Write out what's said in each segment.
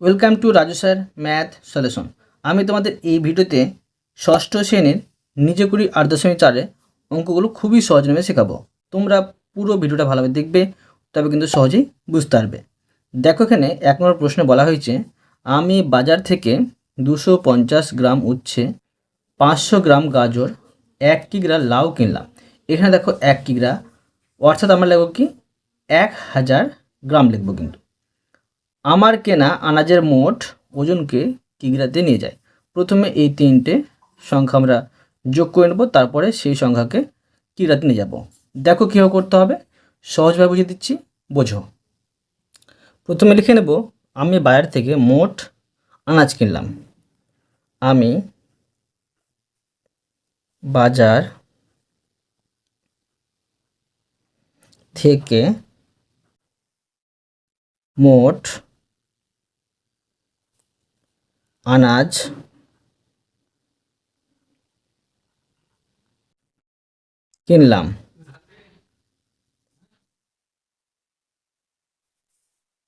Welcome to Raju sir math solution. আমি তোমাদের এই ভিডিওতে ষষ্ঠ শ্রেণীর নিজে কুড়ি 8.4 অঙ্কগুলো খুবই সহজ নামে শেখাবো। তোমরা পুরো ভিডিওটা ভালোভাবে দেখবে, তবে কিন্তু সহজেই বুঝতে পারবে। দেখো, এখানে 1 নম্বর প্রশ্নে বলা হয়েছে, আমি বাজার থেকে 250 গ্রাম উচ্ছে, 500 গ্রাম গাজর, 1 কিগ্রা লাউ কিনলাম। এখানে দেখো 1 কিগ্রা, অর্থাৎ আমরা লিখব কি 1000 গ্রাম লিখবো। কিন্তু আমার কেনা আনাজের মোট ওজনকে কিগ্রাতে নিয়ে যায়। প্রথমে এই 3টে সংখ্যা আমরা যোগ করে নেব, তারপরে সেই সংখ্যাকে কিগ্রাতে নিয়ে যাব। দেখো কীভাবে করতে হবে, সহজভাবে বুঝিয়ে দিচ্ছি, বোঝো। প্রথমে লিখে নেব, আমি বাজার থেকে মোট আনাজ কিনলাম। আমি বাজার থেকে মোট আনাজ কিনলাম।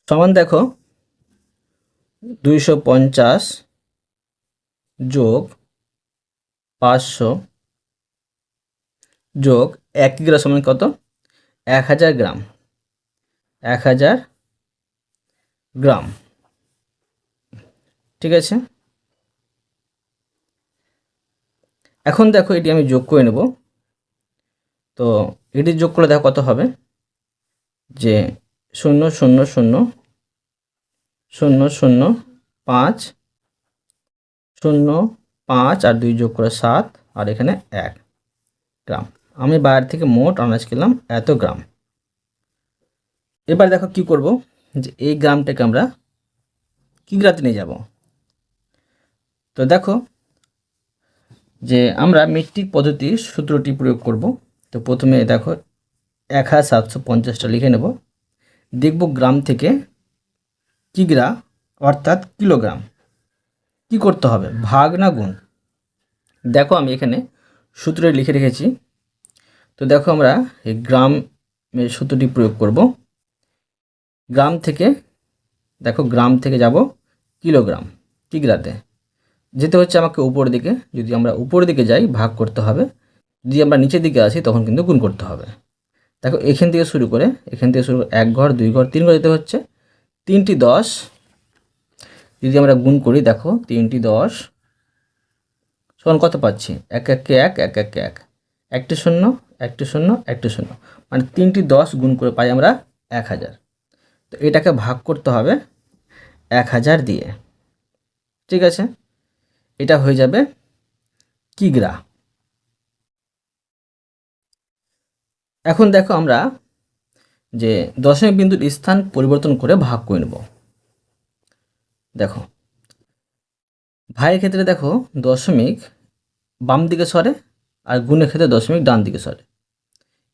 সমান দেখো 250 যোগ 500 যোগ 1 কিগ্রা সমান কত? 1000 গ্রাম। 1000 গ্রাম, ঠিক আছে। এখন দেখো এটি আমি যোগ করে নেব। তো এটি যোগ করলে দেখো কত হবে, যে 0 0 0 0 0 5 0 5 আর 2 যোগ করে 7, আর এখানে 1 গ্রাম। আমি বাইরে থেকে মোট আনাজ কিনলাম এত গ্রাম। এবার দেখো কি করব, যে এই গ্রামটাকে আমরা কিগ্রাতে নিয়ে যাব। তো দেখো যে আমরা মেট্রিক পদ্ধতির সূত্রটি প্রয়োগ করব। তো প্রথমে দেখো 1750টা লিখে নেব। দেখব গ্রাম থেকে কিগ্রা অর্থাৎ কিলোগ্রাম কি করতে হবে, ভাগ না গুণ। দেখো আমি এখানে সূত্রে লিখে রেখেছি। তো দেখো আমরা এই গ্রামের সূত্রটি প্রয়োগ করব। গ্রাম থেকে দেখো, গ্রাম থেকে যাব কিলোগ্রাম, কিগ্রাতে যেতে হচ্ছে আমাকে উপর দিকে। যদি আমরা উপর দিকে যাই ভাগ করতে হবে, যদি আমরা নিচের দিকে আসি তখন কিন্তু গুণ করতে হবে। দেখো এখান থেকে শুরু করে 1 ঘর 2 ঘর 3 ঘর যেতে হচ্ছে। 3টি 10 যদি আমরা গুণ করি, দেখো 3টি 10 সমান কত পাচ্ছি, 1 1 1 1 1 1, একটি শূন্য একটি শূন্য একটি শূন্য, মানে 3টি 10 গুণ করে পাই আমরা 1000। তো এটাকে ভাগ করতে হবে 1000 দিয়ে, ঠিক আছে। এটা হয়ে যাবে কিগ্রা। এখন দেখো আমরা যে দশমিক বিন্দুর স্থান পরিবর্তন করে ভাগ করে নেব। দেখো ভাগের ক্ষেত্রে দেখো দশমিক বাম দিকে সরে, আর গুণের ক্ষেত্রে দশমিক ডান দিকে সরে।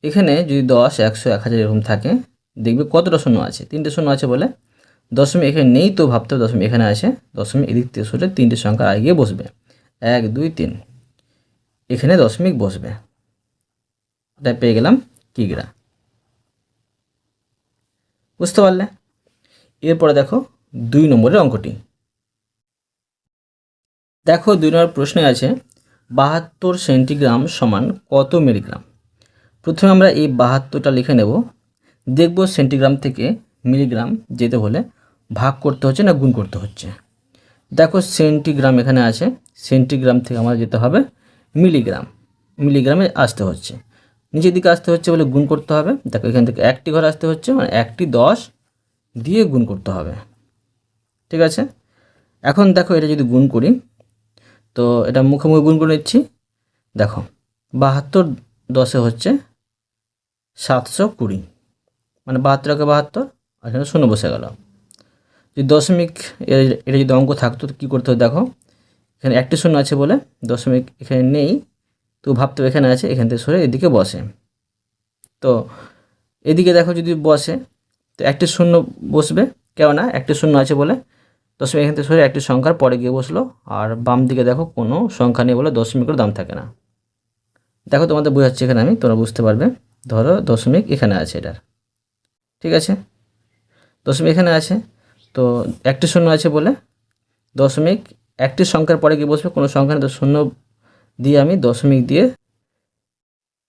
এখানে যদি 10 100 1000 এরকম থাকে, দেখবে কতটা শূন্য আছে, 3টে শূন্য আছে বলে দশমিক এখানে নেই, তো ভাবতে হবে দশমিক এখানে আছে। দশমিক এদিক থেকে সরে 3টে সংখ্যা আগিয়ে বসবে, 1 2 3, এখানে দশমিক বসবে। এটা পেয়ে গেলাম কিগ্রা, বুঝতে পারলে। এরপরে দেখো 2 নম্বরের অঙ্কটি। দেখো 2 নম্বর প্রশ্নে আছে 72 সেন্টিগ্রাম সমান কত মিলিগ্রাম। প্রথমে আমরা এই 72টা লিখে নেব। দেখব সেন্টিগ্রাম থেকে মিলিগ্রাম যেতে হলে ভাগ করতে হচ্ছে না গুণ করতে হচ্ছে। দেখো সেন্টিগ্রাম এখানে আছে, সেন্টিগ্রাম থেকে আমার যেতে হবে মিলিগ্রাম, মিলিগ্রামে আসতে হচ্ছে। নিচের দিকে আসতে হচ্ছে বলে গুণ করতে হবে। দেখো এখান থেকে একটি ঘর আসতে হচ্ছে, মানে একটি 10 দিয়ে গুণ করতে হবে, ঠিক আছে। এখন দেখো এটা যদি গুণ করি, তো এটা মুখে মুখে গুণ করে নিচ্ছি। দেখো 72 10 হচ্ছে 720, মানে 72 একে 72, আর এখানে শূন্য বসে গেল। যদি দশমিক এটা যদি অঙ্ক থাকতো তো কী করতে হবে, দেখো এখানে একটি শূন্য আছে বলে দশমিক এখানে নেই, তো ভাবতে এখানে আছে, এখান থেকে সরে এদিকে বসে। তো এদিকে দেখো যদি বসে তো একটি শূন্য বসবে, কেননা একটি শূন্য আছে বলে দশমিক এখান থেকে সরে একটি সংখ্যার পরে গিয়ে বসলো। আর বাম দিকে দেখো কোনো সংখ্যা নেই বলে দশমিকের দাম থাকে না। দেখো তোমাদের বোঝাচ্ছি এখানে আমি, তোমরা বুঝতে পারবে। ধরো দশমিক এখানে আছে এটার, ঠিক আছে, দশমিক এখানে আছে। তো তো একটি শূন্য আছে বলে দশমিক একটি সংখ্যার পরে কি বসবে, কোনো সংখ্যা নেই তো শূন্য দিয়ে আমি দশমিক দিয়ে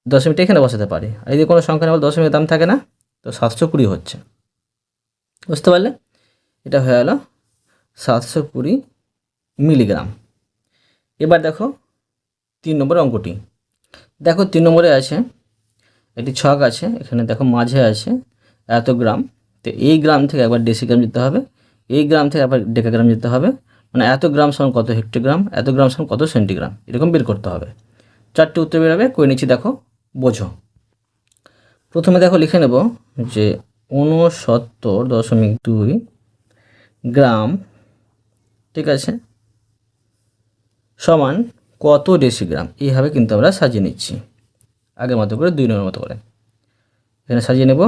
দশমিকটা এখানে বসাতে পারি। আর যদি কোনো সংখ্যা নেই বলে দশমিকের দাম থাকে না, তো 720 হচ্ছে। বুঝতে পারলে? এটা হয়ে গেল 720 মিলিগ্রাম। এবার দেখো 3 নম্বর অঙ্কটি। দেখো 3 নম্বরে আছে একটি ছক আছে, এখানে দেখো মাঝে আছে এত গ্রাম। তো এই গ্রাম থেকে একবার ডেসিগ্রাম যেতে হবে, এই গ্রাম থেকে আবার ডেকাগ্রাম যেতে হবে, মানে এত গ্রাম সমান কত হেক্টোগ্রাম, এত গ্রাম সমান কত সেন্টিগ্রাম, এরকম বের করতে হবে। 4টি উত্তর বেরোবে, করে নিচ্ছি, দেখো বোঝো। প্রথমে দেখো লিখে নেব যে 69.2 গ্রাম, ঠিক আছে, সমান কত ডেসিগ্রাম। এইভাবে কিন্তু আমরা সাজিয়ে নিচ্ছি আগের মতো করে, 2 নম্বর মতো করে এখানে সাজিয়ে নেব।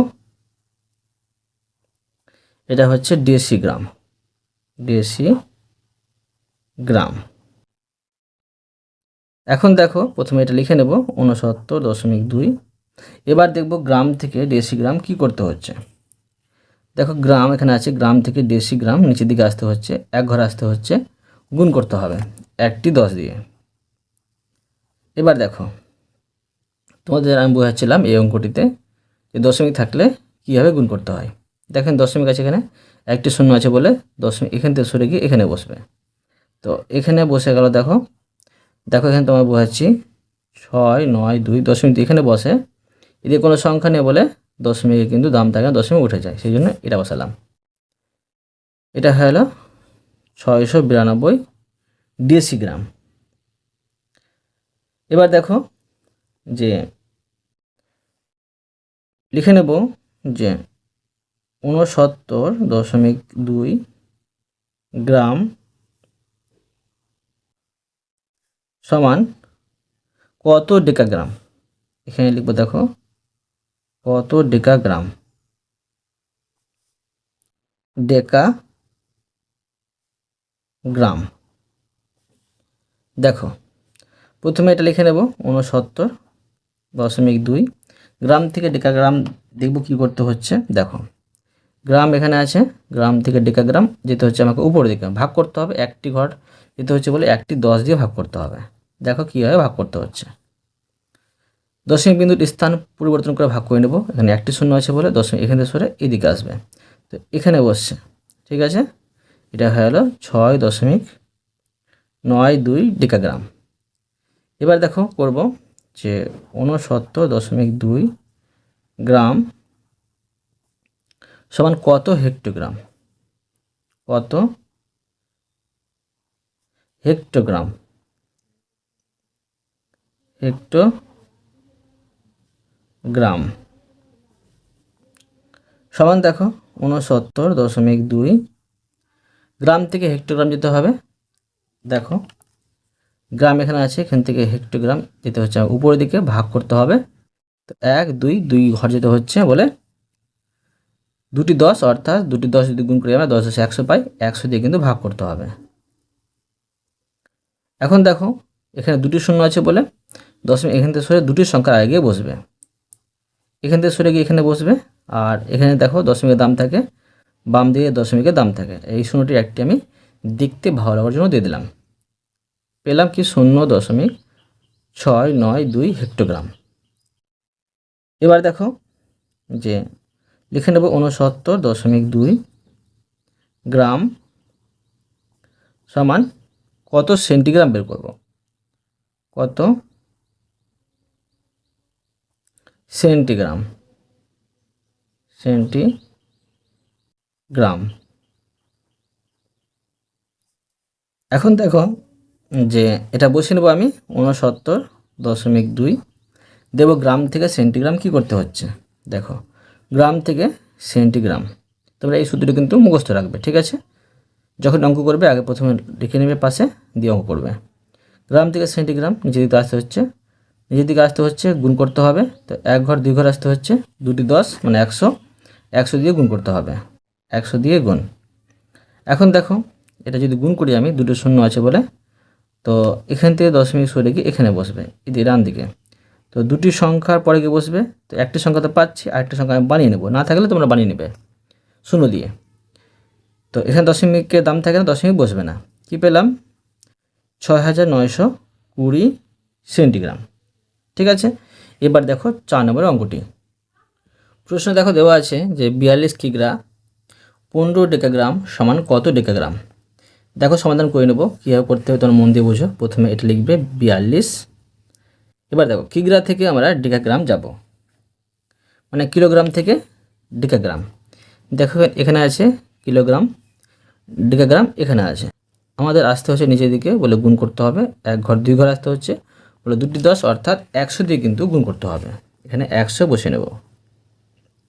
এটা হচ্ছে ডেসিগ্রাম, ডেসিগ্রাম। এখন দেখো প্রথমে এটা লিখে নেব 69.2। এবার দেখব গ্রাম থেকে ডেসিগ্রাম কি করতে হচ্ছে। দেখো গ্রাম এখানে আছে, গ্রাম থেকে ডেসিগ্রাম নিচের দিকে আসতে হচ্ছে, এক ঘর আসতে হচ্ছে, গুণ করতে হবে 1টি 10 দিয়ে। এবার দেখো তোমাদের আমি বোঝাচ্ছিলাম এই অঙ্কটিতে যে দশমিক থাকলে কীভাবে গুণ করতে হয়। দেখেন দশমিক আছে এখানে, একটি শূন্য আছে বলে দশমিক এখান থেকে সরে গিয়ে এখানে বসবে। তো এখানে বসে গেল, দেখো দেখো এখানে তোমার বোঝাচ্ছি 6, 9, 2 দশমিক এখানে বসে। এদের কোনো সংখ্যা নেই বলে দশমিকে কিন্তু দাম থাকে না, দশমিক উঠে যায়, সেই জন্য এটা বসালাম। এটা হয়ে গেল 692 ডেসিগ্রাম। এবার দেখো যে লিখে নেব যে 69.2 গ্রাম সমান কত ডেকাগ্রাম। এখানে লিখবো দেখো কত ডেকাগ্রাম, ডেকাগ্রাম। দেখো প্রথমে এটা লিখে নেব 69.2 গ্রাম থেকে ডেকাগ্রাম দেখব কি করতে হচ্ছে। দেখো গ্রাম এখানে আছে, গ্রাম থেকে ডেকাগ্রাম যেতে হচ্ছে আমাকে উপরের দিকে, ভাগ করতে হবে, একটি ঘর যেতে হচ্ছে বলে 1টি 10 দিয়ে ভাগ করতে হবে। দেখো কীভাবে ভাগ করতে হচ্ছে। দশমিক বিন্দুর স্থান পরিবর্তন করে ভাগ করে নেব। এখানে একটি শূন্য আছে বলে দশমিক এখান থেকে সরে এদিকে আসবে, তো এখানে বসছে, ঠিক আছে। এটা হয়ে গেল 6.92 ডেকাগ্রাম। এবার দেখো করব যে 69.2 গ্রাম সমান কত হেক্টোগ্রাম, কত হেক্টোগ্রাম, হেক্টোগ্রাম সমান দেখো 69.2 গ্রাম থেকে হেক্টোগ্রাম যেতে হবে। দেখো গ্রাম এখানে আছে, এখান থেকে হেক্টোগ্রাম যেতে হচ্ছে উপরের দিকে, ভাগ করতে হবে। তো 1, 2 ঘর যেতে হচ্ছে বলে 2টি 10, অর্থাৎ 2টি 10 যদি গুণ করি আমরা 10 10 100 পাই, 100 দিয়ে কিন্তু ভাগ করতে হবে। এখন দেখো এখানে 2টি শূন্য আছে বলে দশমিক এখান থেকে সরে 2টির সংখ্যার আগে গিয়ে বসবে, এখান থেকে সরে গিয়ে এখানে বসবে। আর এখানে দেখো দশমিকের দাম থাকে, বাম দিকে দশমিকের দাম থাকে। এই শূন্যটি একটি আমি দেখতে ভালো লাগার জন্য দিয়ে দিলাম, পেলাম কি 0.692 হেক্টোগ্রাম। এবার দেখো যে লিখে নেব 69.2 গ্রাম সমান কত সেন্টিগ্রাম বের করব, কত সেন্টিগ্রাম, সেন্টিগ্রাম। এখন দেখো যে এটা বসে নেব আমি 69.2 দেব গ্রাম থেকে সেন্টিগ্রাম কি করতে হচ্ছে। দেখো গ্রাম থেকে সেন্টিগ্রাম, তোমরা এই সূত্রটি কিন্তু মুখস্থ রাখবে, ঠিক আছে। যখন অঙ্ক করবে আগে প্রথমে লিখে নেবে পাশে, দিয়ে অঙ্ক করবে। গ্রাম থেকে সেন্টিগ্রাম নিচের দিকে আসতে হচ্ছে, নিচের দিকে আসতে হচ্ছে, গুণ করতে হবে। তো 1 ঘর 2 ঘর আসতে হচ্ছে, 2টি 10 মানে 100, 100 দিয়ে গুণ করতে হবে, 100 দিয়ে গুণ। এখন দেখো এটা যদি গুণ করি আমি, 2টি শূন্য আছে বলে, তো এখান থেকে দশমিক সরে গিয়ে এখানে বসবে, এদিকে ডান দিকে। তো 2টি সংখ্যার পরে গিয়ে বসবে। তো একটি সংখ্যা তো পাচ্ছি, আরেকটি সংখ্যা আমি বানিয়ে নেব, না থাকলে তোমরা বানিয়ে নেবে শূন্য দিয়ে। তো এখানে দশমিকের দাম থাকে না, দশমিক বসবে না। কি পেলাম? 6920 সেন্টিগ্রাম। ঠিক আছে, এবার দেখো 4 নম্বরের অঙ্কটি। প্রশ্ন দেখো দেওয়া আছে যে 42 কিগ্রা 15 ডেকাগ্রাম সমান কত ডেকাগ্রাম। দেখো সমাধান করে নেব, কীভাবে করতে হবে তোমার মন দিয়ে বোঝো। প্রথমে এটা লিখবে 42। এবার দেখো কিগ্রা থেকে আমরা ডেকাগ্রাম যাব, মানে কিলোগ্রাম থেকে ডেকাগ্রাম। দেখো এখানে আছে কিলোগ্রাম, ডেকাগ্রাম এখানে আছে। আমাদের আসতে হচ্ছে নিচের দিকে, বলে গুণ করতে হবে। 1 ঘর 2 ঘর আসতে হচ্ছে, বলে 2টি 10 অর্থাৎ 100 দিয়ে কিন্তু গুণ করতে হবে। এখানে 100 বসে নেব।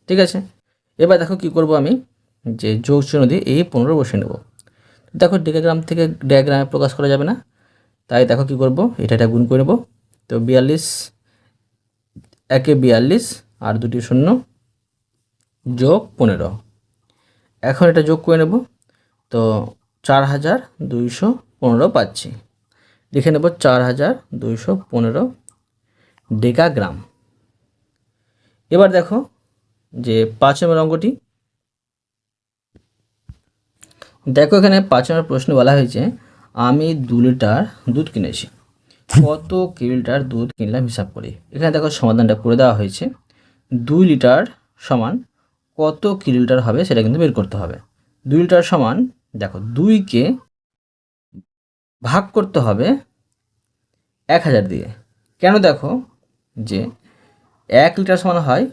ঠিক আছে, এবার দেখো কি করব আমি, যে যোগ চিহ্ন দিয়ে এই 15 বসে নেব। দেখো ডেকাগ্রাম থেকে ডায়াগ্রামে প্রকাশ করা যাবে না, তাই দেখো কি করব, এটা গুণ করে নেব। তো 42 একে 42 আর 2টি শূন্য যোগ 15। এখন এটা যোগ করে নেব। তো 4215 পাচ্ছি। লিখে নেব 4215 ডেকাগ্রাম। এবার দেখো যে 5 নম্বর অঙ্কটি। দেখো এখানে 5 নম্বর প্রশ্ন বলা হয়েছে, আমি 2 লিটার দুধ কিনেছি, কত কিলোলিটার দুধ কিনলাম হিসাব করি। এখানে দেখো সমাধানটা করে দেওয়া হয়েছে। 2 লিটার সমান কত কিলোলিটার হবে সেটা কিন্তু বের করতে হবে। 2 লিটার সমান, দেখো 2কে ভাগ করতে হবে 1000 দিয়ে। কেন? দেখো যে 1 লিটার সমান হয়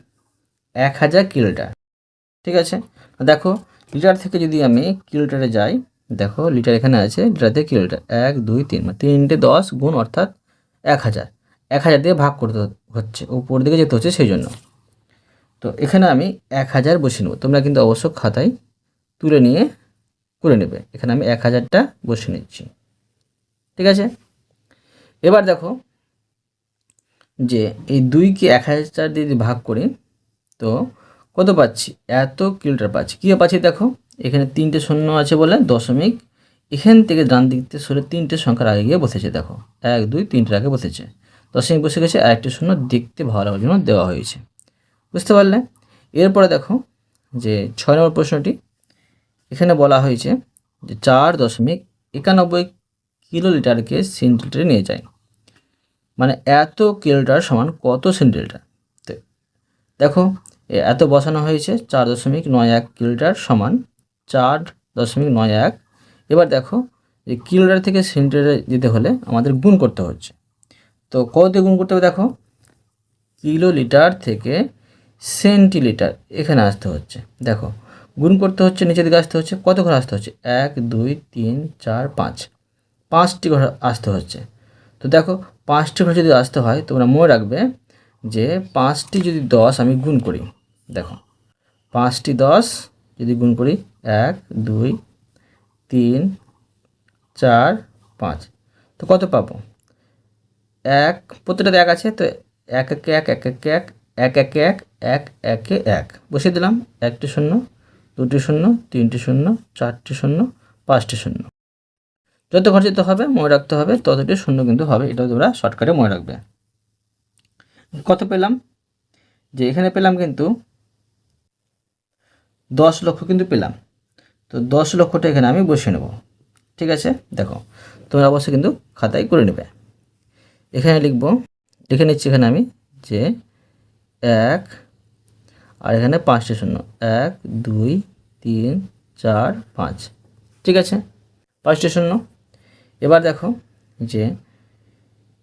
1000 কিলোলিটার। ঠিক আছে, দেখো লিটার থেকে যদি আমি কিলোলিটারে যাই, দেখো লিটার এখানে আছে, লিটার থেকে কিলোলিটার 1 2 3, মানে 3টে 10 গুণ অর্থাৎ 1000। 1000 দিয়ে ভাগ করতে হচ্ছে, উপর দিকে যেতে হচ্ছে সেই জন্য। তো এখানে আমি 1000 বসিয়ে নেব। তোমরা কিন্তু অবশ্য খাতায় তুলে নিয়ে করে নেবে। এখানে আমি 1000টা বসিয়ে নিচ্ছি। ঠিক আছে, এবার দেখো যে এই 2কে 1000 দিয়ে যদি ভাগ করি তো কত পাচ্ছি? এত কিলোমিটার পাচ্ছি। কী পাচ্ছি? দেখো এখানে 3টে শূন্য আছে বলে দশমিক এখান থেকে ডান দিক থেকে সরে 3টে সংখ্যার আগে গিয়ে বসেছে। দেখো 1 2 3টের আগে বসেছে, দশমিক বসে গেছে, আর একটি শূন্য দেখতে ভালো লাগার জন্য দেওয়া হয়েছে। বুঝতে পারলে? এরপরে দেখো যে 6 নম্বর প্রশ্নটি। এখানে বলা হয়েছে যে 4.91 কিলোলিটারকে সেন্টিলিটারে নিয়ে যায়, মানে এত কিলোলিটার সমান কত সেন্টিলিটার। তো দেখো এত বসানো হয়েছে, 4.91 কিলোলিটার সমান 4.91। এবার দেখো যে কিলোলিটার থেকে সেন্টিলিটারে যেতে হলে আমাদের গুণ করতে হচ্ছে। তো কত দিয়ে গুণ করতে হবে? দেখো কিলোলিটার থেকে সেন্টিলিটার এখানে আসতে হচ্ছে। দেখো গুণ করতে হচ্ছে, নিচের দিকে আসতে হচ্ছে, কত ঘর আসতে হচ্ছে? 1 2 3 4 5, 5টি ঘর আসতে হচ্ছে। তো দেখো 5টি ঘর যদি আসতে হয়, তোমরা মনে রাখবে যে 5টি যদি 10 আমি গুণ করি, দেখো 5টি 10 যদি গুণ করি, 1 2 3 4 5, তো কত পাবো? 1, প্রত্যেকটাতে 1 আছে, তো 1 1 1 1 1 1 1 1 1 1 1 বসিয়ে দিলাম। 1টি শূন্য, 2টি শূন্য, 3টি শূন্য, 4টি শূন্য, 5টি শূন্য। যত ঘর যেতে হবে মনে রাখতে হবে, ততটি শূন্য কিন্তু হবে। এটাও তোমরা শর্টকাটে মনে রাখবে। কত পেলাম? যে এখানে পেলাম কিন্তু 10 লক্ষ কিন্তু পেলাম। তো 10 লক্ষটা এখানে আমি বসিয়ে নেব। ঠিক আছে, দেখো তোমরা অবশ্যই কিন্তু খাতায় করে নেবে। এখানে লিখব, লিখে নিচ্ছি এখানে আমি যে 1, আর এখানে 5টি শূন্য, 1 2 3 4 5। ঠিক আছে, 5টি শূন্য। এবার দেখো যে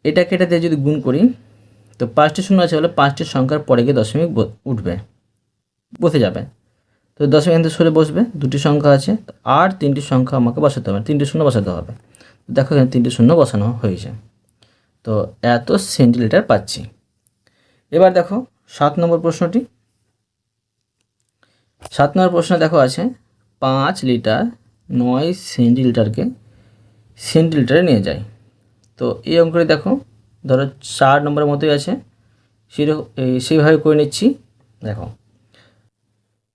এটাকে এটা দিয়ে যদি গুণ করি, তো 5টি শূন্য আছে বলে 5টি সংখ্যার পরে গিয়ে দশমিক উঠবে, বসে যাবে। তো দশমিক এখান থেকে সরে বসবে, 2টি সংখ্যা আছে, আর 3টি সংখ্যা আমাকে বসাতে হবে, 3টি শূন্য বসাতে হবে। দেখো এখানে 3টি শূন্য বসানো হয়েছে। তো এত সেন্টিলিটার পাচ্ছি। এবার দেখো 7 নম্বর প্রশ্নটি। 7 নম্বর প্রশ্ন দেখো আছে 5 লিটার 9 সেন্টিলিটারকে সেন্টিলিটারে নিয়ে যায়। তো এই অঙ্কটি দেখো, ধরো 4 নম্বরের মতোই আছে, সেইভাবে করে নিচ্ছি। দেখো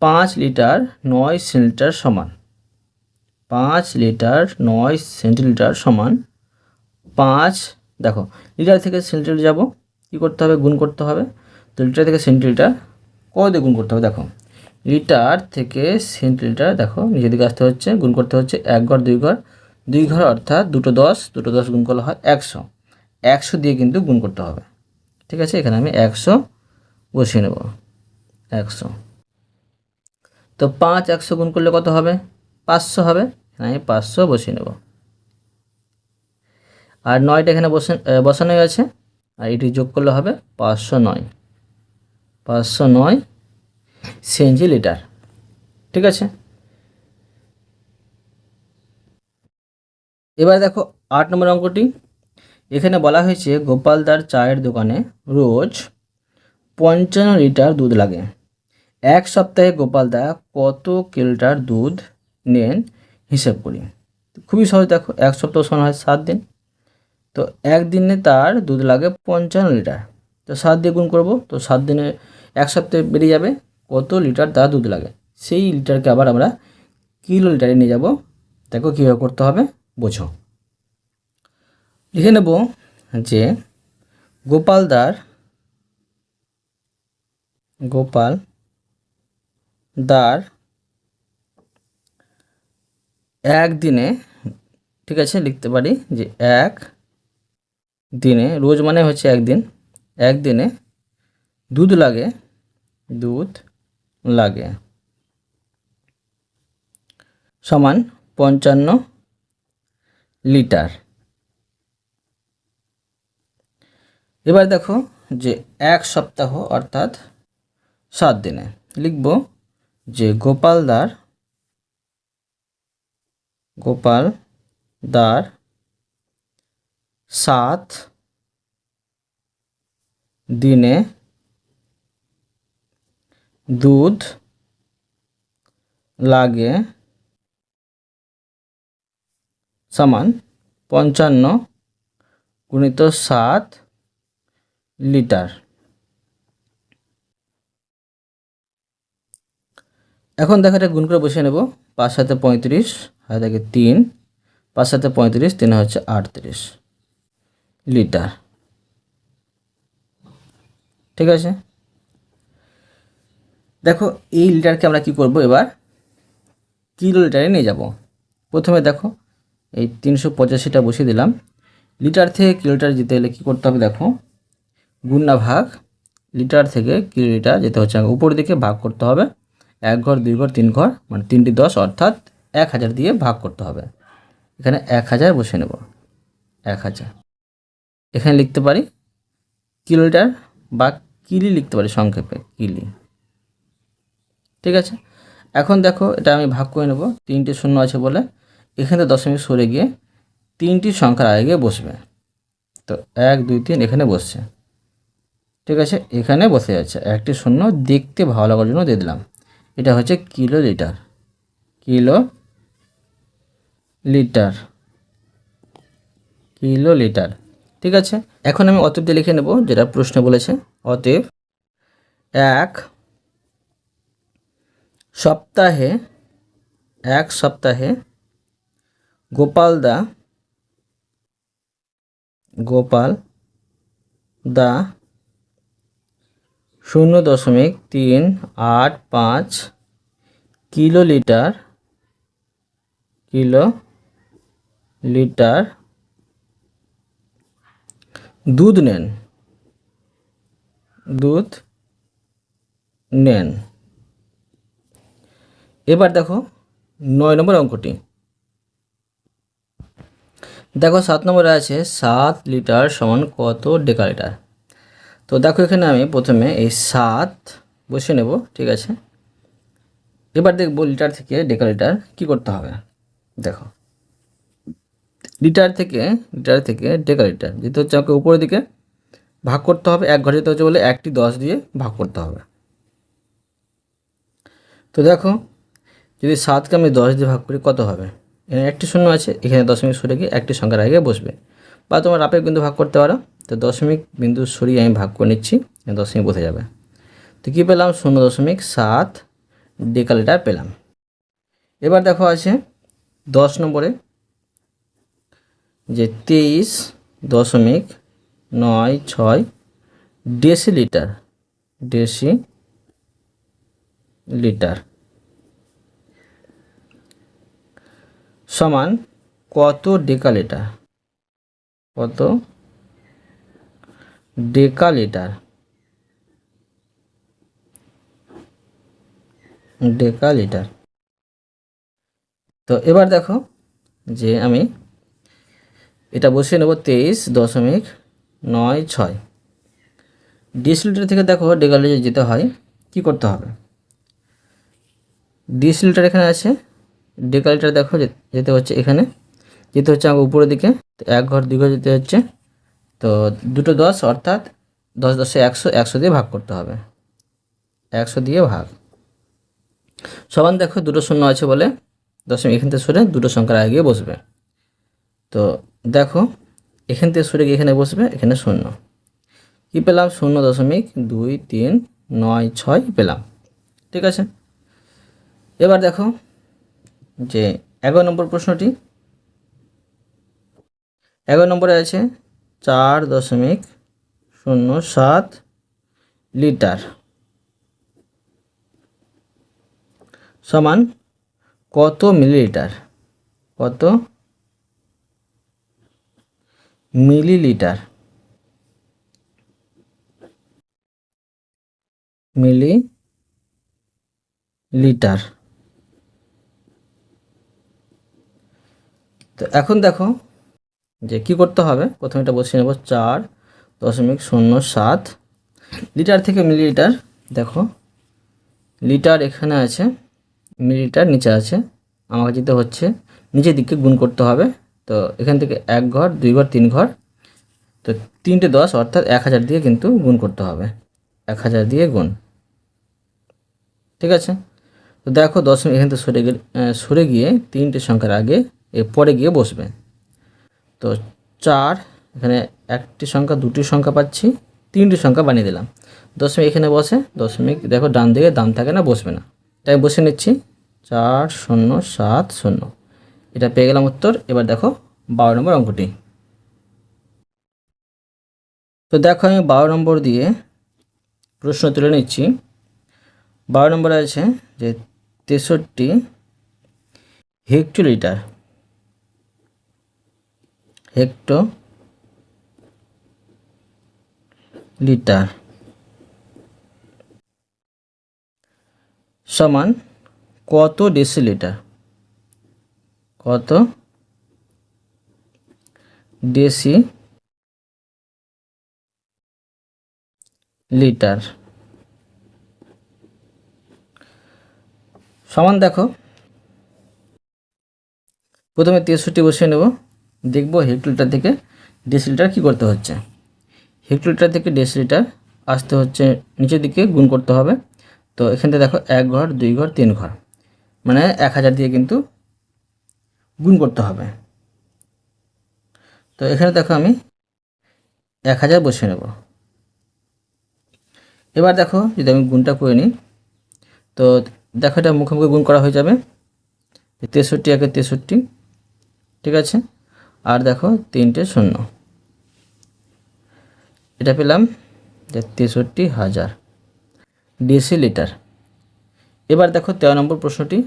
5 লিটার 9 সেন্টিলিটার সমান, 5 লিটার 9 সেন্টিলিটার সমান 5। দেখো লিটার থেকে সেন্টিলিটার যাব, কী করতে হবে? গুণ করতে হবে। তো লিটার থেকে সেন্টিলিটার কত দিয়ে গুণ করতে হবে? দেখো লিটার থেকে সেন্টিলিটার, দেখো নিজের দিকে আসতে হচ্ছে, গুণ করতে হচ্ছে 1 ঘর 2 ঘর, 2 ঘর অর্থাৎ দুটো 10 গুণ করলে হয় 100, 100 দিয়ে কিন্তু গুণ করতে হবে। ঠিক আছে, এখানে আমি 100 বসিয়ে নেব, 100। তো 5 100 গুণ করলে কত হবে? 500 হবে, এখানে আমি 500 বসিয়ে নেব। আর 9টা এখানে বসানো আছে, আর এটি যোগ করলে হবে 509, 509 সেন্টিলিটার। ঠিক আছে, এবার দেখো 8 নম্বর অঙ্কটি। এখানে বলা হয়েছে গোপালদার চায়ের দোকানে রোজ 55 লিটার দুধ লাগে। এক সপ্তাহে গোপালদা কত লিটার দুধ নেন হিসেব করি। খুবই সহজ, দেখো এক সপ্তাহ সমান হয় 7 দিন। তো একদিনে তার দুধ লাগে 55 লিটার। তো 7 দিয়ে গুণ করবো, তো 7 দিনে এক সপ্তাহে বেরিয়ে যাবে কত লিটার তার দুধ লাগে। সেই লিটারকে আবার আমরা কিলো লিটারে নিয়ে যাব। দেখো কীভাবে করতে হবে বোঝো। লিখে নেব যে গোপালদার একদিনে, ঠিক আছে লিখতে পারি যে এক দিনে, রোজ মানে হচ্ছে একদিন, একদিনে দুধ লাগে সমান 55 লিটার। এবার দেখো যে এক সপ্তাহ অর্থাৎ 7 দিনে লিখব যে গোপালদার 7 দিনে দুধ লাগে সমান 55 গুণিত 7 লিটার। এখন দেখো এটা গুণ করে বসিয়ে নেব। 5 7 35, হাতে থাকে 3, 5 7 35, 3 হচ্ছে 38 লিটার। ঠিক আছে, দেখো এই লিটারকে আমরা কি করব, এবার কিলো লিটারে নিয়ে যাব। প্রথমে দেখো এই 385টা বসিয়ে দিলাম। লিটার থেকে কিলো লিটার যেতে হলে কী করতে হবে, দেখো গুণ না ভাগ, লিটার থেকে কিলো লিটার যেতে হচ্ছে উপর দিকে ভাগ করতে হবে। 1 ঘর 2 ঘর 3 ঘর মানে 3টি 10 অর্থাৎ 1000 দিয়ে ভাগ করতে হবে। এখানে 1000 বসে নেব, 1000। এখানে লিখতে পারি কিলো লিটার বা কিলি লিখতে পারি সংক্ষেপে, কিলি। ঠিক আছে, এখন দেখো এটা আমি ভাগ করে নেব, 3টে শূন্য আছে বলে এখানে দশমিক সরে গিয়ে 3টি সংখ্যার আগে বসবে। তো 1 2 3 এখানে বসছে। ঠিক আছে, এখানে বসে যাচ্ছে, একটি শূন্য দেখতে ভালো লাগার জন্য দিয়ে দিলাম। এটা হচ্ছে কিলো লিটার, কিলো লিটার। ঠিক আছে, এখন আমি অতএব দিয়ে লিখে নেব যেটা প্রশ্ন বলেছে। অতএব এক সপ্তাহে গোপালদা 0.385 কিলো লিটার দুধ নেন। এবার দেখো 9 নম্বর অঙ্কটি। দেখো 7 নম্বরে আছে 7 লিটার সমান কত ডেকালিটার। তো দেখো এখানে আমি প্রথমে এই 7 বসিয়ে নেব। ঠিক আছে, এবার দেখবো লিটার থেকে ডেকালিটার কি করতে হবে। দেখো লিটার থেকে ডেকালিটার যেতে হচ্ছে আমাকে উপরের দিকে ভাগ করতে হবে। 1 ঘর যেতে হচ্ছে বলে 1টি 10 দিয়ে ভাগ করতে হবে। তো দেখো যদি 7কে আমি 10 দিয়ে ভাগ করি কত হবে, এখানে একটি শূন্য আছে, এখানে দশমিক সরে গিয়ে একটি সংখ্যার আগে বসবে, বা তোমার আপের বিন্দু ভাগ করতে পারো। তো দশমিক বিন্দু সরিয়ে আমি ভাগ করে নিচ্ছি, দশমিক বসে যাবে। তো কী পেলাম, 0.7 ডেকালিটার পেলাম। এবার দেখো আছে 10 নম্বরে যে 23.96 ডেসিলিটার লিটার সমান কত ডেকালিটার, কত ডেকালিটার, ডেকালিটার। তো এবার দেখো যে আমি এটা বসিয়ে নেব 23.96। ডিসিলিটার থেকে দেখো ডেকালিটার যেতে হয় কি করতে হবে, ডিসিলিটার এখানে আছে, ডেকালিটার দেখো যেতে হচ্ছে এখানে, যেতে হচ্ছে আমার উপরের দিকে, তো 1 ঘর 2 ঘর যেতে হচ্ছে, তো দুটো 10 অর্থাৎ 10 10 100, 100 দিয়ে ভাগ করতে হবে, 100 দিয়ে ভাগ সমান দেখো দুটো শূন্য আছে বলে দশমিক এখান থেকে সরে দুটো সংখ্যার আগে গিয়ে বসবে। তো দেখো এখান থেকে সরে গিয়ে এখানে বসবে, এখানে শূন্য, কী পেলাম 0.2396 পেলাম। ঠিক আছে, এবার দেখো যে 11 নম্বর প্রশ্নটি, 11 নম্বরে আছে 4.07 লিটার সমান কত মিলিলিটার, কত মিলিলিটার, মিলিলিটার। তো এখন দেখো যে কি করতে হবে, প্রথমে এটা বসিয়ে নেব 4.07 লিটার থেকে মিলিলিটার, দেখো লিটার এখানে আছে, মিলিলিটার নিচে আছে, আমাকে যেতে হচ্ছে নিচের দিকে গুণ করতে হবে। তো এখান থেকে 1 ঘর 2 ঘর 3 ঘর, তো 3টে 10 অর্থাৎ 1000 দিয়ে কিন্তু গুণ করতে হবে, 1000 দিয়ে গুণ। ঠিক আছে, তো দেখো দশমিক এখান থেকে সরে গিয়ে 3টে সংখ্যার আগে পরে গিয়ে বসবে। তো 4 এখানে একটি সংখ্যা, দুটি সংখ্যা পাচ্ছি, 3টি সংখ্যা বানিয়ে দিলাম, দশমিক এখানে বসে, দশমিক দেখো ডান দিকে দাম থাকে না, বসবে না, তাই বসে নিচ্ছি 4070, এটা পেয়ে গেলাম উত্তর। এবার দেখো 12 নম্বর অঙ্কটি। তো দেখো আমি 12 নম্বর দিয়ে প্রশ্ন তুলে নিচ্ছি। 12 নম্বরে আছে যে 63 হেক্টোলিটার, হেক্টোলিটার সমান কত ডেসিলিটার, কত ডেসিলিটার সমান দেখো প্রথমে 63 বসিয়ে নেব, দেখব হেক্টোলিটার থেকে ডেসিলিটার কি করতে হচ্ছে। হেক্টোলিটার থেকে ডেসিলিটার আসতে হচ্ছে নিচের দিকে গুণ করতে হবে। তো এখান থেকে দেখো 1 ঘর 2 ঘর 3 ঘর, মানে 1000 দিয়ে কিন্তু গুণ করতে হবে। তো এখানে দেখো আমি 1000 বসিয়ে নেব। এবার দেখো যদি আমি গুণটা করে নিই, তো দেখো এটা মুখোমুখি গুণ করা হয়ে যাবে, 63 একে 63, ঠিক আছে, আর দেখো 3টে শূন্য, এটা পেলাম যে 63,000 ডেসিলিটার। এবার দেখো 13 নম্বর প্রশ্নটি,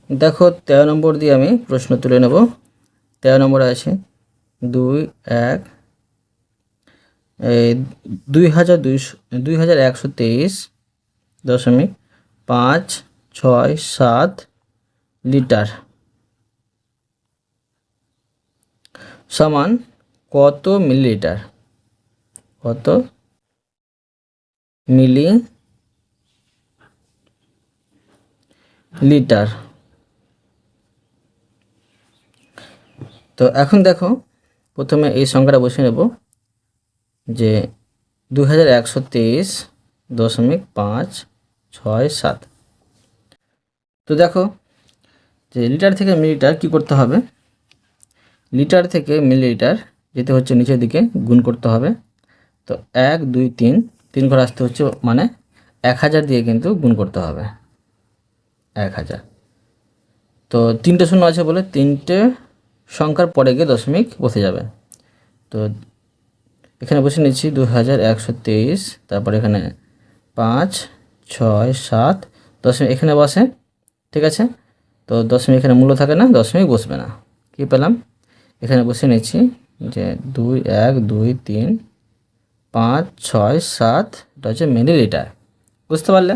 দেখো 13 নম্বর দিয়ে আমি প্রশ্ন তুলে নেব। 13 নম্বরে আছে 2123.567 লিটার সমান কত মিলিলিটার, কত মিলিলিটার। তো এখন দেখো প্রথমে এই সংখ্যাটা বসে নেব যে 2123.567। তো দেখো যে লিটার থেকে মিলিলিটার কি করতে হবে, লিটার থেকে মিলিলিটার যেতে হচ্ছে নিচের দিকে গুণ করতে হবে। তো 1 2 3 ঘর আসতে হচ্ছে, মানে 1000 দিয়ে কিন্তু গুণ করতে হবে, 1000। তো 3টে শূন্য আছে বলে 3টে সংখ্যার পরে গিয়ে দশমিক বসে যাবে। তো এখানে বসে নিচ্ছি 2123, তারপরে এখানে 5 6 7 দশমিক এখানে বসে, ঠিক আছে। তো দশমিক এখানে মূল্য থাকে না, দশমিক বসবে না। কী পেলাম, এখানে বসে নিচ্ছি যে 2 1 2 3 5 6 7, এটা হচ্ছে মিলিলিটার। বুঝতে পারলে?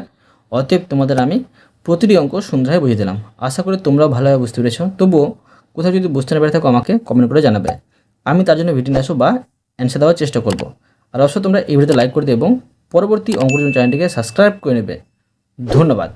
অতএব তোমাদের আমি প্রতিটি অঙ্ক সুন্দরভাবে বুঝিয়ে দিলাম। আশা করি তোমরাও ভালোভাবে বুঝতে পেরেছো। তবুও কোথাও যদি বুঝতে না পেরে থাকো আমাকে কমেন্ট করে জানাবে, আমি তার জন্য ভিডিও নিয়ে আসবো বা অ্যান্সার দেওয়ার চেষ্টা করব। আর অবশ্যই তোমরা এই ভিডিওতে লাইক করে দেবে এবং পরবর্তী অঙ্কের জন্য চ্যানেলটিকে সাবস্ক্রাইব করে নেবে। ধন্যবাদ।